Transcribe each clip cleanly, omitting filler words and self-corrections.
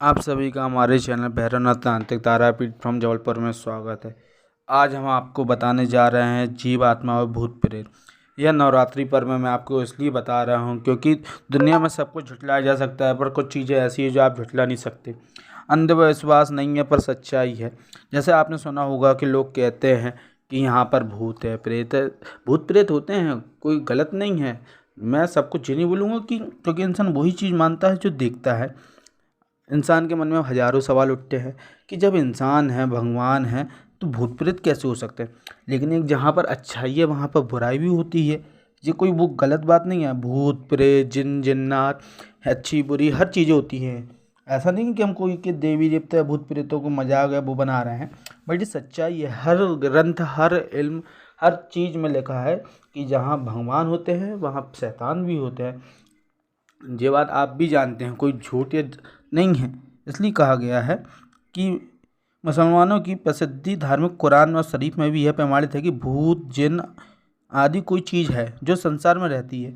आप सभी का हमारे चैनल भैरवनाथ तांत्रिक तारापीठ फ्रॉम जबलपुर में स्वागत है। आज हम आपको बताने जा रहे हैं जीव आत्मा और भूत प्रेत। यह नवरात्रि पर्व में मैं आपको इसलिए बता रहा हूं क्योंकि दुनिया में सब कुछ झुठलाया जा सकता है, पर कुछ चीज़ें ऐसी हैं जो आप झुठला नहीं सकते। अंधविश्वास नहीं है पर सच्चाई है। जैसे आपने सुना होगा कि लोग कहते हैं कि यहाँ पर भूत है, प्रेत है। भूत प्रेत होते हैं, कोई गलत नहीं है। मैं सब कुछ ये नहीं बोलूँगा कि क्योंकि इंसान वही चीज़ मानता है जो देखता है। इंसान के मन में हजारों सवाल उठते हैं कि जब इंसान है, भगवान है, तो भूत प्रेत कैसे हो सकते हैं। लेकिन एक जहाँ पर अच्छाई है वहाँ पर बुराई भी होती है। ये कोई वो गलत बात नहीं है। भूत प्रेत, जिन जिन्नात, अच्छी बुरी हर चीज़ें होती हैं। ऐसा नहीं है कि हम कोई के देवी देवता या भूत प्रेतों को मजाक है वो बना रहे हैं, बट ये सच्चाई है। हर ग्रंथ, हर इल्म, हर चीज़ में लिखा है कि जहाँ भगवान होते हैं वहाँ शैतान भी होते हैं। ये बात आप भी जानते हैं, कोई झूठ या नहीं है। इसलिए कहा गया है कि मुसलमानों की प्रसिद्धि धार्मिक कुरान और शरीफ में भी यह प्रमाणित है कि भूत, जिन आदि कोई चीज़ है जो संसार में रहती है,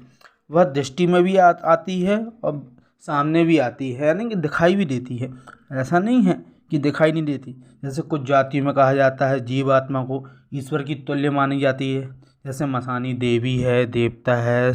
वह दृष्टि में भी आती है और सामने भी आती है, यानी कि दिखाई भी देती है। ऐसा नहीं है कि दिखाई नहीं देती। जैसे कुछ जातियों में कहा जाता है जीव आत्मा को ईश्वर की तुल्य मानी जाती है। जैसे मसानी देवी है, देवता है,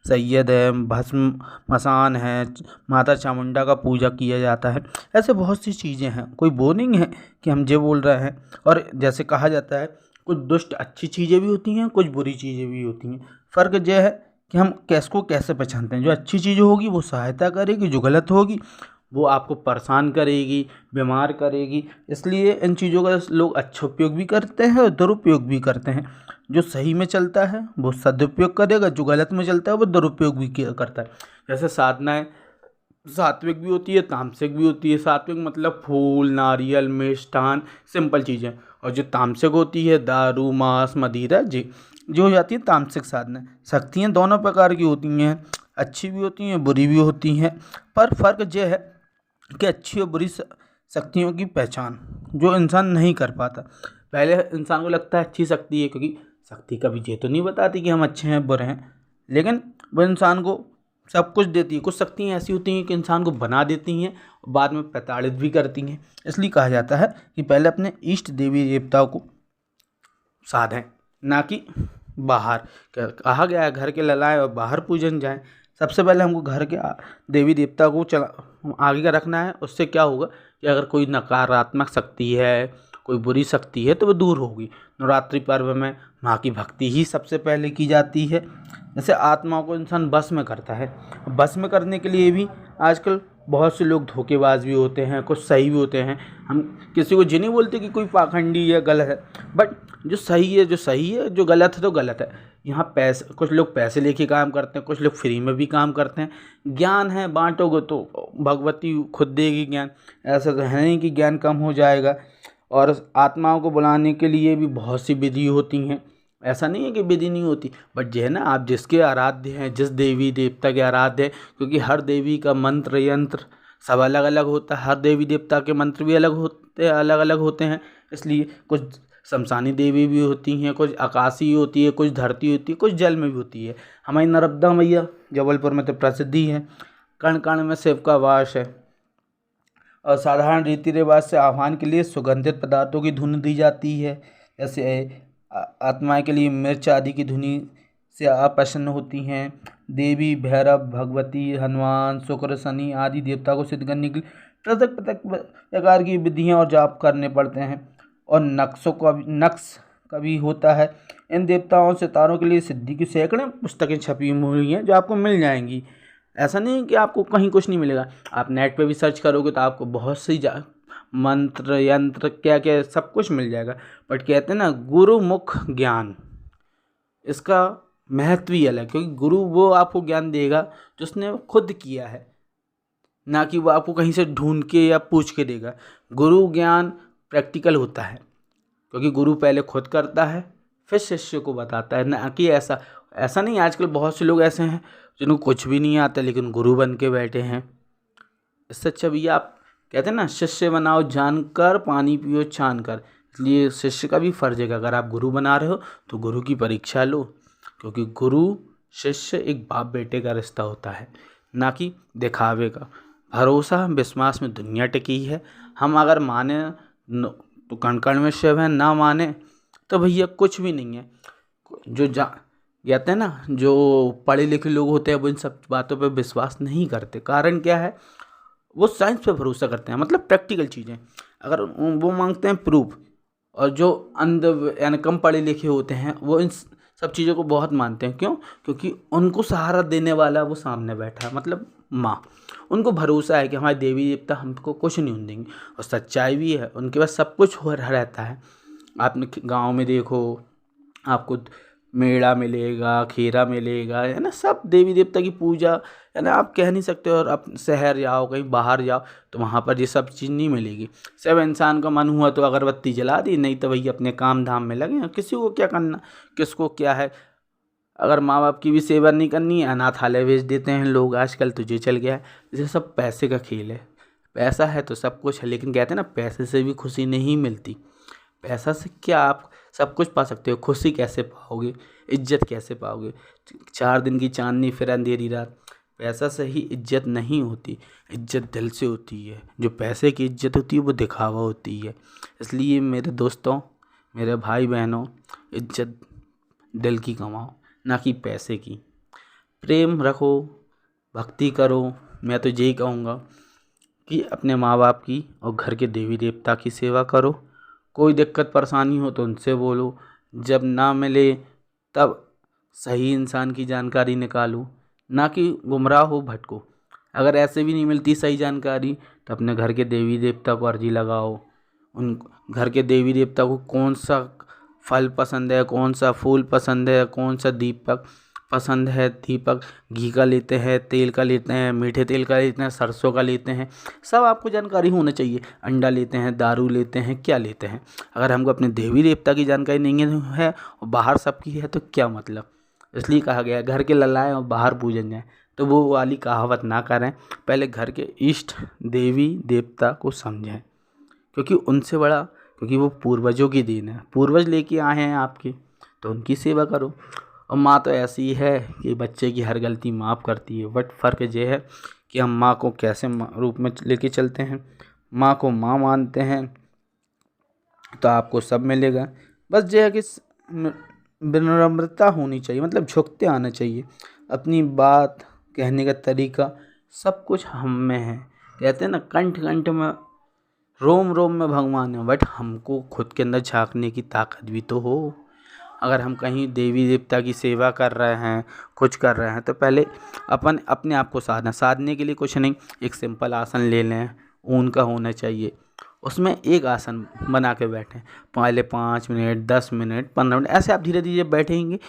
सैयद है, भस्म मसान है, माता चामुंडा का पूजा किया जाता है। ऐसे बहुत सी चीज़ें हैं, कोई वो नहीं है कि हम ये बोल रहे हैं। और जैसे कहा जाता है कुछ दुष्ट अच्छी चीज़ें भी होती हैं, कुछ बुरी चीज़ें भी होती हैं। फ़र्क यह है कि हम को कैसे पहचानते हैं। जो अच्छी चीज़ होगी वो सहायता करेगी, जो गलत होगी वो आपको परेशान करेगी, बीमार करेगी। इसलिए इन चीज़ों का लोग अच्छा उपयोग भी करते हैं और दुरुपयोग भी करते हैं। जो सही में चलता है वो सदुपयोग करेगा, जो गलत में चलता है वो दुरुपयोग भी करता है। जैसे साधनाएँ सात्विक भी होती है, तामसिक भी होती है। सात्विक मतलब फूल, नारियल, मिष्ठान, सिंपल चीज़ें। और जो तामसिक होती है दारू, मांस, मदिरा, जी जो हो जाती है तामसिक साधना। शक्तियाँ दोनों प्रकार की होती हैं, अच्छी भी होती हैं, बुरी भी होती हैं। पर फ़र्क यह है कि अच्छी और बुरी शक्तियों की पहचान जो इंसान नहीं कर पाता। पहले इंसान को लगता है अच्छी शक्ति है, क्योंकि शक्ति कभी ये तो नहीं बताती कि हम अच्छे हैं बुरे हैं, लेकिन वो इंसान को सब कुछ देती है। कुछ शक्तियाँ ऐसी होती हैं कि इंसान को बना देती हैं और बाद में प्रताड़ित भी करती हैं। इसलिए कहा जाता है कि पहले अपने इष्ट देवी देवताओं को साधें, ना कि बाहर। कहा गया है घर के ललाएं और बाहर पूजन जाएं। सबसे पहले हमको घर के देवी देवता को चला आगे का रखना है। उससे क्या होगा कि अगर कोई नकारात्मक शक्ति है, कोई बुरी शक्ति है, तो वो दूर होगी। नवरात्रि पर्व में माँ की भक्ति ही सबसे पहले की जाती है। जैसे आत्माओं को इंसान बस में करता है। बस में करने के लिए भी आजकल बहुत से लोग धोखेबाज भी होते हैं, कुछ सही भी होते हैं। हम किसी को ये नहीं बोलते कि कोई पाखंडी या गलत है, बट जो सही है जो सही है, जो गलत है तो गलत है। यहाँ पैसे, कुछ लोग पैसे लेके काम करते हैं, कुछ लोग फ्री में भी काम करते हैं। ज्ञान है, बांटोगे तो भगवती खुद देगी ज्ञान। ऐसा तो है नहीं कि ज्ञान कम हो जाएगा। और आत्माओं को बुलाने के लिए भी बहुत सी विधि होती हैं। ऐसा नहीं है कि विधि नहीं होती, बट ये है ना, आप जिसके आराध्य हैं, जिस देवी देवता के आराध्य हैं, क्योंकि हर देवी का मंत्र यंत्र सब अलग अलग होता है। हर देवी देवता के मंत्र भी अलग अलग होते हैं। इसलिए कुछ शमशानी देवी भी होती हैं, कुछ आकाशीय होती है, कुछ धरती होती है, कुछ जल में भी होती है। हमारी नर्मदा मैया जबलपुर में तो प्रसिद्धि है। कण कण में शिव का वास है। और साधारण रीति रिवाज से आह्वान के लिए सुगंधित पदार्थों की धुन दी जाती है। जैसे आत्माएं के लिए मिर्च आदि की धुनी से आप प्रसन्न होती हैं। देवी, भैरव, भगवती, हनुमान, शुक्र, शनि आदि देवता को सिद्ध करने के लिए पृथक पृथक प्रकार की विधियाँ और जाप करने पड़ते हैं। और नक्श का भी होता है। इन देवताओं से तारों के लिए सिद्धि की सैकड़ों पुस्तकें छपी हुई हैं जो आपको मिल जाएंगी। ऐसा नहीं कि आपको कहीं कुछ नहीं मिलेगा। आप नेट पे भी सर्च करोगे तो आपको बहुत सी मंत्र यंत्र क्या क्या सब कुछ मिल जाएगा। बट कहते हैं ना, गुरुमुख ज्ञान, इसका महत्व ही अलग, क्योंकि गुरु वो आपको ज्ञान देगा जो उसने खुद किया है, ना कि वो आपको कहीं से ढूंढ के या पूछ के देगा। गुरु ज्ञान प्रैक्टिकल होता है, क्योंकि गुरु पहले खुद करता है फिर शिष्य को बताता है। ना कि ऐसा नहीं। आजकल बहुत से लोग ऐसे हैं जिनको कुछ भी नहीं आता लेकिन गुरु बन के बैठे हैं। इससे अच्छा भैया, आप कहते हैं ना, शिष्य बनाओ जानकर, पानी पियो छान कर। इसलिए शिष्य का भी फर्ज है कि अगर आप गुरु बना रहे हो तो गुरु की परीक्षा लो, क्योंकि गुरु शिष्य एक बाप बेटे का रिश्ता होता है, ना कि दिखावे का। भरोसा विश्वास में दुनिया टिकी है। हम अगर माने तो कण कण में शिव है, ना माने तो भैया कुछ भी नहीं है। जो जा कहते हैं ना, जो पढ़े लिखे लोग होते हैं वो इन सब बातों पे विश्वास नहीं करते। कारण क्या है, वो साइंस पे भरोसा करते हैं, मतलब प्रैक्टिकल चीज़ें। अगर वो मांगते हैं प्रूफ। और जो अंध यानी कम पढ़े लिखे होते हैं वो इन सब चीज़ों को बहुत मानते हैं। क्यों? क्योंकि उनको सहारा देने वाला वो सामने बैठा है, मतलब माँ। उनको भरोसा है कि हमारे देवी देवता हमको कुछ नहीं होने देंगे। और सच्चाई भी है, उनके पास सब कुछ हो रहता है। आपने गांव में देखो, आपको मेढ़ा मिलेगा, खीरा मिलेगा, है ना। सब देवी देवता की पूजा, है ना। आप कह नहीं सकते। और आप शहर जाओ, कहीं बाहर जाओ, तो वहाँ पर ये सब चीज़ नहीं मिलेगी। सब इंसान का मन हुआ तो अगरबत्ती जला दी, नहीं तो वही अपने काम धाम में लगे हैं। किसी को क्या करना, किसको क्या है। अगर माँ बाप की भी सेवा नहीं करनी है, अनाथालय भेज देते हैं लोग आजकल। तो ये चल गया है। ये सब पैसे का खेल है। पैसा है तो सब कुछ है, लेकिन कहते हैं ना, पैसे से भी खुशी नहीं मिलती। पैसा से क्या आप सब कुछ पा सकते हो, खुशी कैसे पाओगे, इज्जत कैसे पाओगे। 4 दिन की चांदनी फिर अंधेरी रात। पैसा से ही इज्जत नहीं होती, इज्जत दिल से होती है। जो पैसे की इज्जत होती है वो दिखावा होती है। इसलिए मेरे दोस्तों, मेरे भाई बहनों, इज्जत दिल की कमाओ, ना कि पैसे की। प्रेम रखो, भक्ति करो। मैं तो यही कहूँगा कि अपने माँ बाप की और घर के देवी देवता की सेवा करो। कोई दिक्कत परेशानी हो तो उनसे बोलो। जब ना मिले तब सही इंसान की जानकारी निकालो, ना कि गुमराह हो भटको। अगर ऐसे भी नहीं मिलती सही जानकारी, तो अपने घर के देवी देवता को अर्जी लगाओ। उन घर के देवी देवता को कौन सा फल पसंद है, कौन सा फूल पसंद है, कौन सा दीपक पसंद है। दीपक घी का लेते हैं, तेल का लेते हैं, मीठे तेल का लेते हैं, सरसों का लेते हैं। सब आपको जानकारी होना चाहिए। अंडा लेते हैं, दारू लेते हैं, क्या लेते हैं। अगर हमको अपने देवी देवता की जानकारी नहीं है और बाहर सबकी है तो क्या मतलब। इसलिए कहा गया है, घर के ललाएं और बाहर पूजन जाए। तो वो वाली कहावत ना करें। पहले घर के इष्ट देवी देवता को समझें, क्योंकि उनसे बड़ा, क्योंकि वो पूर्वजों की देन है। पूर्वज लेके आए हैं आपके, तो उनकी सेवा करो। और माँ तो ऐसी है कि बच्चे की हर गलती माफ़ करती है। बट फ़र्क ये है कि हम माँ को कैसे रूप में लेके चलते हैं। माँ को माँ मानते हैं तो आपको सब मिलेगा। बस ये है कि विनम्रता होनी चाहिए, मतलब झुकते आना चाहिए। अपनी बात कहने का तरीका सब कुछ हम में है। कहते हैं ना, कंठ कंठ में, रोम रोम में भगवान है। बट हमको खुद के अंदर झांकने की ताकत भी तो हो। अगर हम कहीं देवी देवता की सेवा कर रहे हैं, कुछ कर रहे हैं, तो पहले अपने आप को साधने के लिए कुछ नहीं, एक सिंपल आसन ले लें। ऊन का होना चाहिए। उसमें एक आसन बना के बैठें। पहले 5 मिनट, 10 मिनट, 15 मिनट, ऐसे आप धीरे धीरे बैठेंगे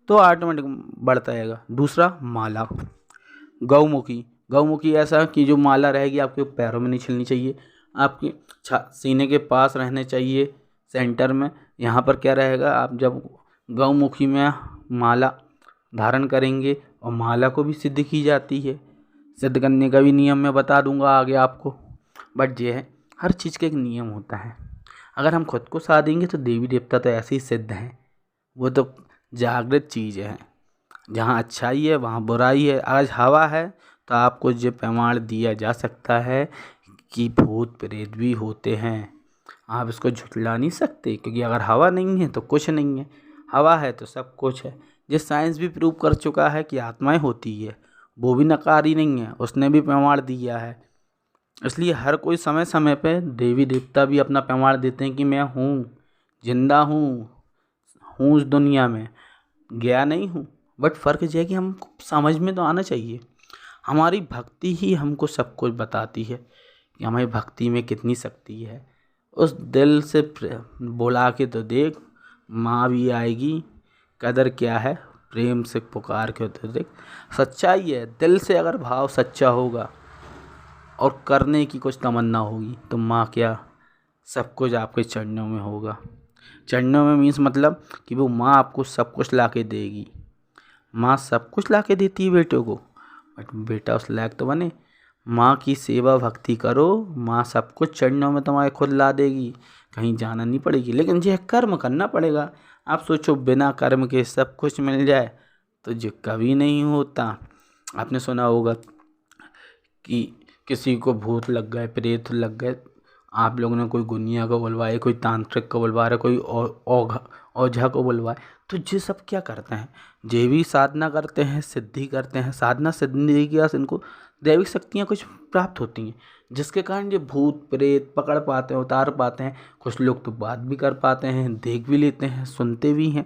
तो ऑटोमेटिक बढ़ता जाएगा। दूसरा, माला गौमुखी। गौमुखी ऐसा कि जो माला रहेगी आपके पैरों में नहीं छिलनी चाहिए, आपके सीने के पास रहने चाहिए, सेंटर में। यहाँ पर क्या रहेगा, आप जब गौमुखी में माला धारण करेंगे, और माला को भी सिद्ध की जाती है। सिद्ध करने का भी नियम मैं बता दूंगा आगे आपको। बट ये है, हर चीज़ का एक नियम होता है। अगर हम खुद को साधेंगे तो देवी देवता तो ऐसे ही सिद्ध हैं। वो तो जागृत चीज़ है। जहाँ अच्छाई है वहाँ बुराई है। आज हवा है तो आपको ये प्रमाण दिया जा सकता है कि भूत प्रेत भी होते हैं। आप इसको झुठला नहीं सकते, क्योंकि अगर हवा नहीं है तो कुछ नहीं है। हवा है तो सब कुछ है। जिस साइंस भी प्रूव कर चुका है कि आत्माएं होती है, वो भी नकारी नहीं है, उसने भी प्रमाण दिया है। इसलिए हर कोई समय समय पे देवी देवता भी अपना प्रमाण देते हैं कि मैं हूँ, जिंदा हूँ इस दुनिया में, गया नहीं हूँ। बट फ़र्क ये है कि हमको समझ में तो आना चाहिए। हमारी भक्ति ही हमको सब कुछ बताती है कि हमारी भक्ति में कितनी शक्ति है। उस दिल से बुला के तो देख, माँ भी आएगी। कदर क्या है, प्रेम से पुकार के तो देख। सच्चाई है, दिल से अगर भाव सच्चा होगा और करने की कुछ तमन्ना होगी, तो माँ क्या, सब कुछ आपके चरणों में होगा। चरणों में मीन्स मतलब कि वो माँ आपको सब कुछ ला के देगी। माँ सब कुछ ला के देती है बेटे को, बट बेटा उस लायक तो बने। माँ की सेवा भक्ति करो, माँ सब कुछ चरणों में तुम्हारे खुद ला देगी। कहीं जाना नहीं पड़ेगी, लेकिन यह कर्म करना पड़ेगा। आप सोचो, बिना कर्म के सब कुछ मिल जाए तो ये कभी नहीं होता। आपने सुना होगा कि किसी को भूत लग गए, प्रेत लग गए, आप लोगों ने कोई गुनिया को बुलवाए, कोई तांत्रिक को बुलवा रहे, कोई ओझा को बुलवाए, तो ये सब क्या करते हैं, ये भी साधना करते हैं, सिद्धि करते हैं। साधना सिद्धि के साथ इनको दैविक शक्तियाँ कुछ प्राप्त होती हैं, जिसके कारण ये भूत प्रेत पकड़ पाते हैं, उतार पाते हैं। कुछ लोग तो बात भी कर पाते हैं, देख भी लेते हैं, सुनते भी हैं।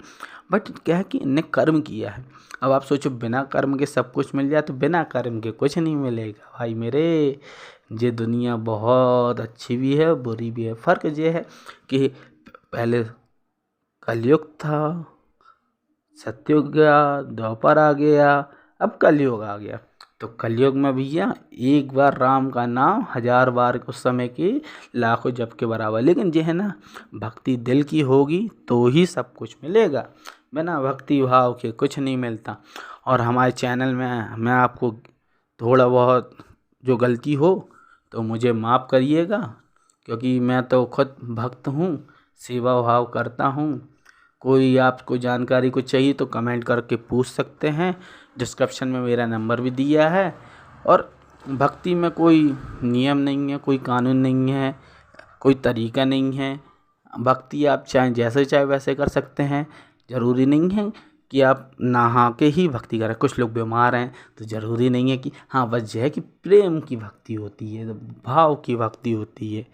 बट क्या है कि इनने कर्म किया है। अब आप सोचो बिना कर्म के सब कुछ मिल जाए, तो बिना कर्म के कुछ नहीं मिलेगा भाई मेरे। ये दुनिया बहुत अच्छी भी है, बुरी भी है। फ़र्क ये है कि पहले कलयुग था, सतयुग गया, द्वापर आ गया, अब कलयुग आ गया। तो कलयुग में भैया एक बार राम का नाम 1000 बार उस समय की लाखों जप के बराबर। लेकिन ये है ना, भक्ति दिल की होगी तो ही सब कुछ मिलेगा, बिना भक्ति भाव के कुछ नहीं मिलता। और हमारे चैनल में मैं आपको थोड़ा बहुत जो गलती हो तो मुझे माफ़ करिएगा, क्योंकि मैं तो खुद भक्त हूँ, सेवा भाव करता हूँ। कोई आपको जानकारी को चाहिए तो कमेंट करके पूछ सकते हैं, डिस्क्रिप्शन में मेरा नंबर भी दिया है। और भक्ति में कोई नियम नहीं है, कोई कानून नहीं है, कोई तरीका नहीं है। भक्ति आप चाहे जैसे चाहे वैसे कर सकते हैं, ज़रूरी नहीं है कि आप नहा के ही भक्ति करें। कुछ लोग बीमार हैं तो ज़रूरी नहीं है कि हाँ, बस यह है कि प्रेम की भक्ति होती है, भाव की भक्ति होती है,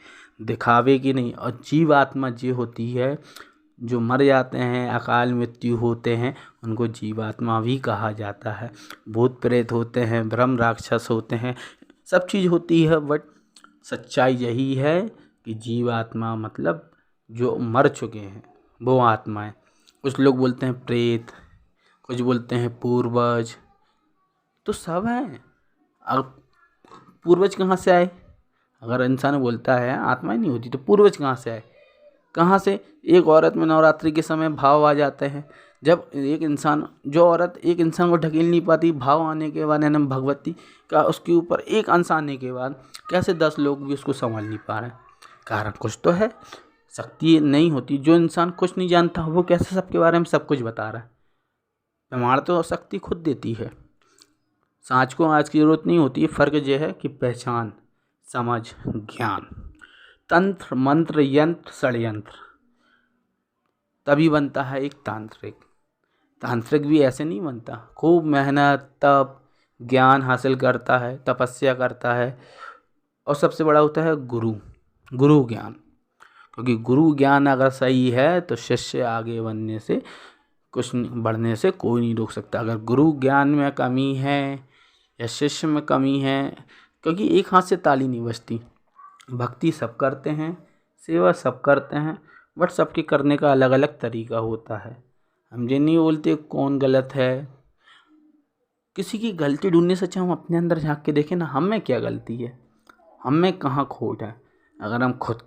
दिखावे की नहीं। और जीव आत्मा जो होती है, जो मर जाते हैं, अकाल मृत्यु होते हैं, उनको जीवात्मा भी कहा जाता है। भूत प्रेत होते हैं, ब्रह्म राक्षस होते हैं, सब चीज़ होती है। बट सच्चाई यही है कि जीवात्मा मतलब जो मर चुके हैं वो आत्माएं। कुछ लोग बोलते हैं प्रेत, कुछ बोलते हैं पूर्वज, तो सब हैं। अब पूर्वज कहाँ से आए? अगर इंसान बोलता है आत्मा ही नहीं होती, तो पूर्वज कहाँ से आए? कहाँ से? एक औरत में नवरात्रि के समय भाव आ जाते हैं। जब एक इंसान, जो औरत एक इंसान को ढकेल नहीं पाती, भाव आने के बाद यानी भगवती का उसके ऊपर एक अंश आने के बाद कैसे 10 लोग भी उसको संभाल नहीं पा रहे हैं? कारण कुछ तो है, शक्ति नहीं होती। जो इंसान कुछ नहीं जानता वो कैसे सबके बारे में सब कुछ बता रहा है? प्रमाण तो शक्ति खुद देती है। सांच को आज की जरूरत नहीं होती है। फ़र्क यह है कि पहचान, समझ, ज्ञान, तंत्र मंत्र यंत्र षड्यंत्र, तभी बनता है एक तांत्रिक। तांत्रिक भी ऐसे नहीं बनता, खूब मेहनत तप ज्ञान हासिल करता है, तपस्या करता है। और सबसे बड़ा होता है गुरु ज्ञान। क्योंकि गुरु ज्ञान अगर सही है तो शिष्य आगे बढ़ने से बढ़ने से कोई नहीं रोक सकता। अगर गुरु ज्ञान में कमी है या शिष्य में कमी है, क्योंकि एक हाथ से ताली नहीं बजती। भक्ति सब करते हैं, सेवा सब करते हैं, बट सबके करने का अलग अलग तरीका होता है। हम ये नहीं बोलते कौन गलत है। किसी की गलती ढूंढने से अच्छा हम अपने अंदर झांक के देखें ना, हम में क्या गलती है, हम में कहाँ खोट है। अगर हम खुद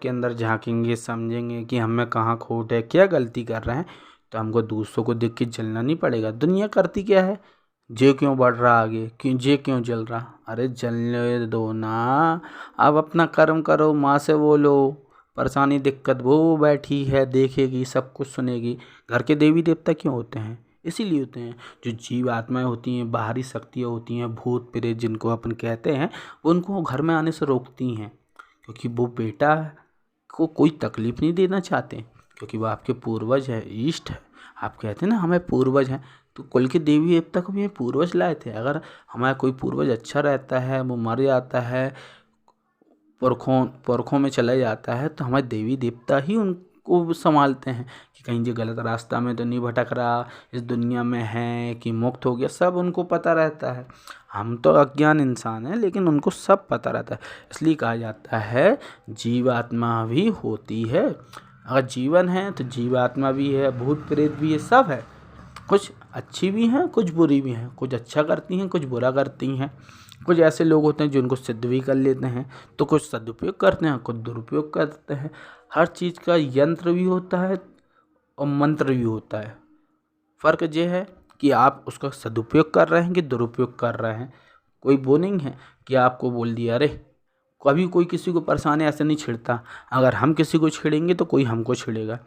के अंदर झांकेंगे, समझेंगे कि हम में कहाँ खोट है, क्या गलती कर रहे हैं, तो हमको दूसरों को देख के जलना नहीं पड़ेगा। दुनिया करती क्या है, जे क्यों बढ़ रहा आगे, क्यों जल रहा? अरे जलने दो ना, अब अपना कर्म करो, माँ से बोलो, परेशानी दिक्कत वो बैठी है, देखेगी, सब कुछ सुनेगी। घर के देवी देवता क्यों होते हैं? इसीलिए होते हैं। जो जीव आत्माएं होती हैं, बाहरी शक्तियाँ होती हैं, भूत प्रेत जिनको अपन कहते हैं, उनको घर में आने से रोकती हैं। क्योंकि वो बेटा को कोई तकलीफ़ नहीं देना चाहते, क्योंकि वो आपके पूर्वज है, इष्ट है। आप कहते हैं ना हमें पूर्वज हैं, तो कुल के देवी देवता को भी पूर्वज लाए थे। अगर हमारा कोई पूर्वज अच्छा रहता है, वो मर जाता है, पुरखों में चला जाता है, तो हमारे देवी देवता ही उनको संभालते हैं कि कहीं जो गलत रास्ता में तो नहीं भटक रहा, इस दुनिया में है कि मुक्त हो गया, सब उनको पता रहता है। हम तो अज्ञान इंसान हैं, लेकिन उनको सब पता रहता है। इसलिए कहा जाता है जीवात्मा भी होती है। अगर जीवन है तो जीवात्मा भी है, भूत प्रेत भी है, सब है। कुछ अच्छी भी हैं, कुछ बुरी भी हैं, कुछ अच्छा करती हैं, कुछ बुरा करती हैं। कुछ ऐसे लोग होते हैं जिनको सिद्ध भी कर लेते हैं, तो कुछ सदुपयोग करते हैं, कुछ दुरुपयोग करते हैं। हर चीज़ का यंत्र भी होता है और मंत्र भी होता है। फ़र्क ये है कि आप उसका सदुपयोग कर रहे हैं कि दुरुपयोग कर रहे हैं। कोई वो नहीं है कि आपको बोल दिया। अरे कभी कोई किसी को परेशानी ऐसे नहीं छिड़ता, अगर हम किसी को छेड़ेंगे तो कोई हमको छेड़ेगा।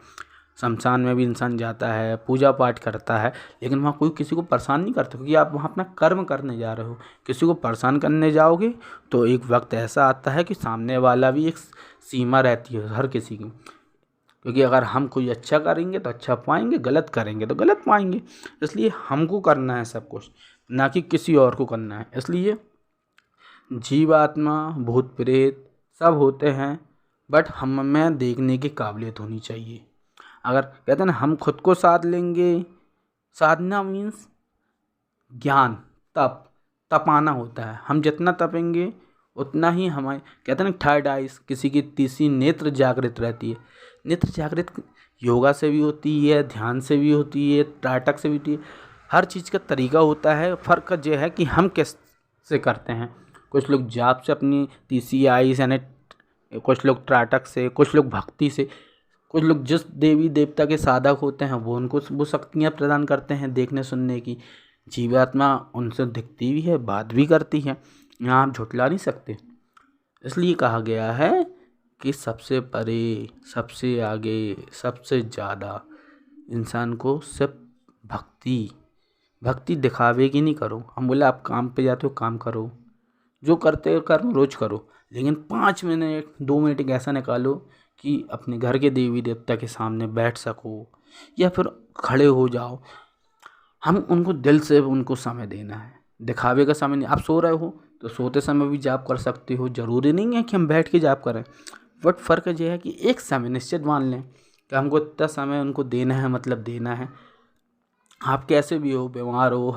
शमशान में भी इंसान जाता है, पूजा पाठ करता है, लेकिन वहाँ कोई किसी को परेशान नहीं करता, क्योंकि आप वहाँ अपना कर्म करने जा रहे हो। किसी को परेशान करने जाओगे तो एक वक्त ऐसा आता है कि सामने वाला भी एक सीमा रहती है हर किसी की, क्योंकि अगर हम कोई अच्छा करेंगे तो अच्छा पाएंगे, गलत करेंगे तो गलत पाएंगे। इसलिए हमको करना है सब कुछ, ना कि किसी और को करना है। इसलिए जीव आत्मा, भूत प्रेत सब होते हैं, बट हम में देखने की काबिलियत होनी चाहिए। अगर कहते हैं ना, हम खुद को साध लेंगे। साधना मीन्स ज्ञान, तपाना होता है। हम जितना तपेंगे उतना ही हमारे, कहते हैं ना, थर्ड आइज, किसी की तीसरी नेत्र जागृत रहती है। नेत्र जागृत योगा से भी होती है, ध्यान से भी होती है, त्राटक से भी होती है। हर चीज़ का तरीका होता है। फ़र्क यह है कि हम कैसे करते हैं। कुछ लोग जाप से अपनी तीसरी आइज यानी, कुछ लोग त्राटक से, कुछ लोग भक्ति से, कुछ लोग जिस देवी देवता के साधक होते हैं वो उनको वो शक्तियाँ प्रदान करते हैं देखने सुनने की। जीवात्मा उनसे दिखती भी है, बात भी करती है, यहाँ आप झुठला नहीं सकते। इसलिए कहा गया है कि सबसे परे, सबसे आगे, सबसे ज़्यादा इंसान को सिर्फ भक्ति दिखावे की नहीं करो। हम बोले आप काम पे जाते हो, काम करो, जो करते हो कर्म रोज करो, लेकिन 5 मिनट 2 मिनट एक ऐसा निकालो कि अपने घर के देवी देवता के सामने बैठ सको, या फिर खड़े हो जाओ। हम उनको दिल से उनको समय देना है, दिखावे का समय नहीं। आप सो रहे हो तो सोते समय भी जाप कर सकते हो, ज़रूरी नहीं है कि हम बैठ के जाप करें। बट फ़र्क यह है कि एक समय निश्चित मान लें कि हमको इतना समय उनको देना है, मतलब देना है। आप कैसे भी हो, बीमार हो,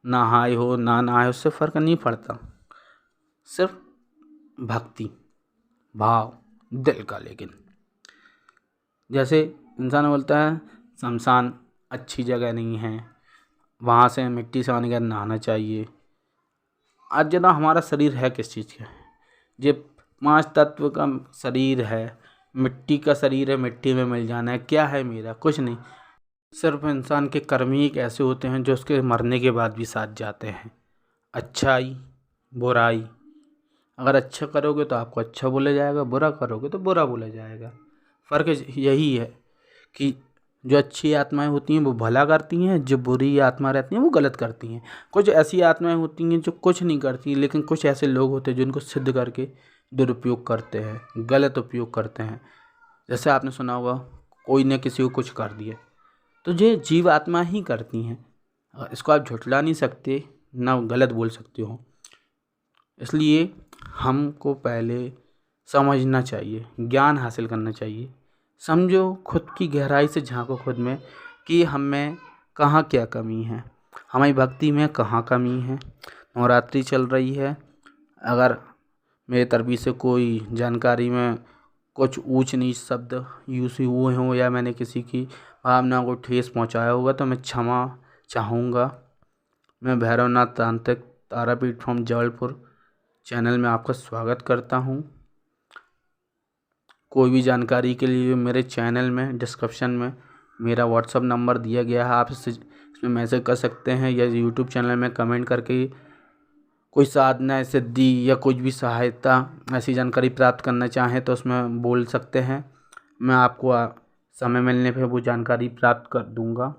नहाए हो ना नहाए, उससे फ़र्क नहीं पड़ता। सिर्फ भक्ति भाव दिल का। लेकिन जैसे इंसान बोलता है शमशान अच्छी जगह नहीं है, वहाँ से मिट्टी से आने के बाद नहाना चाहिए। आज ज़्यादा हमारा शरीर है किस चीज़ का? ये 5 तत्व का शरीर है, मिट्टी का शरीर है, मिट्टी में मिल जाना है। क्या है मेरा? कुछ नहीं। सिर्फ इंसान के कर्म ही एक ऐसे होते हैं जो उसके मरने के बाद भी साथ जाते हैं। अच्छाई बुराई, अगर अच्छा करोगे तो आपको अच्छा बोला जाएगा, बुरा करोगे तो बुरा बोला जाएगा। फ़र्क यही है कि जो अच्छी आत्माएं होती हैं वो भला करती हैं, जो बुरी आत्मा रहती हैं वो गलत करती हैं। कुछ ऐसी आत्माएं होती हैं जो कुछ नहीं करती, लेकिन कुछ ऐसे लोग होते हैं जिनको सिद्ध करके दुरुपयोग करते हैं, गलत उपयोग करते हैं। जैसे आपने सुना होगा, कोई ने किसी को कुछ कर दिया, तो ये जीव आत्मा ही करती हैं। इसको आप झुठला नहीं सकते, ना गलत बोल सकते हो। इसलिए हमको पहले समझना चाहिए, ज्ञान हासिल करना चाहिए। समझो, खुद की गहराई से झांको खुद में कि हम में कहाँ क्या कमी है, हमारी भक्ति में कहाँ कमी है। नवरात्रि चल रही है, अगर मेरे तरफ से कोई जानकारी में कुछ ऊंच नीच शब्द यूज़ हुए हों या मैंने किसी की भावना को ठेस पहुंचाया होगा तो मैं क्षमा चाहूँगा। मैं भैरवनाथ तांत्रिक तारापीठ फ्रॉम जबलपुर चैनल में आपका स्वागत करता हूँ। कोई भी जानकारी के लिए मेरे चैनल में डिस्क्रिप्शन में मेरा व्हाट्सअप नंबर दिया गया है, आप इसमें मैसेज कर सकते हैं, या यूट्यूब चैनल में कमेंट करके कोई साधना सिद्धि या कुछ भी सहायता ऐसी जानकारी प्राप्त करना चाहें तो उसमें बोल सकते हैं। मैं आपको समय मिलने पे वो जानकारी प्राप्त कर दूंगा।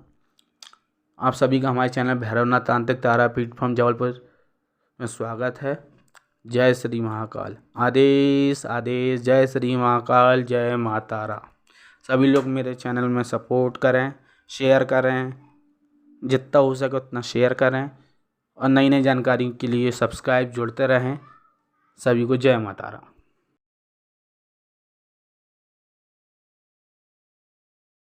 आप सभी का हमारे चैनल भैरवनाथ तांत्रिक तारापीठ फ्रॉम जबलपुर में स्वागत है। जय श्री महाकाल। आदेश आदेश। जय श्री महाकाल। जय माँ तारा। सभी लोग मेरे चैनल में सपोर्ट करें, शेयर करें, जितना हो सके उतना शेयर करें, और नई नई जानकारी के लिए सब्सक्राइब जुड़ते रहें। सभी को जय माँ तारा।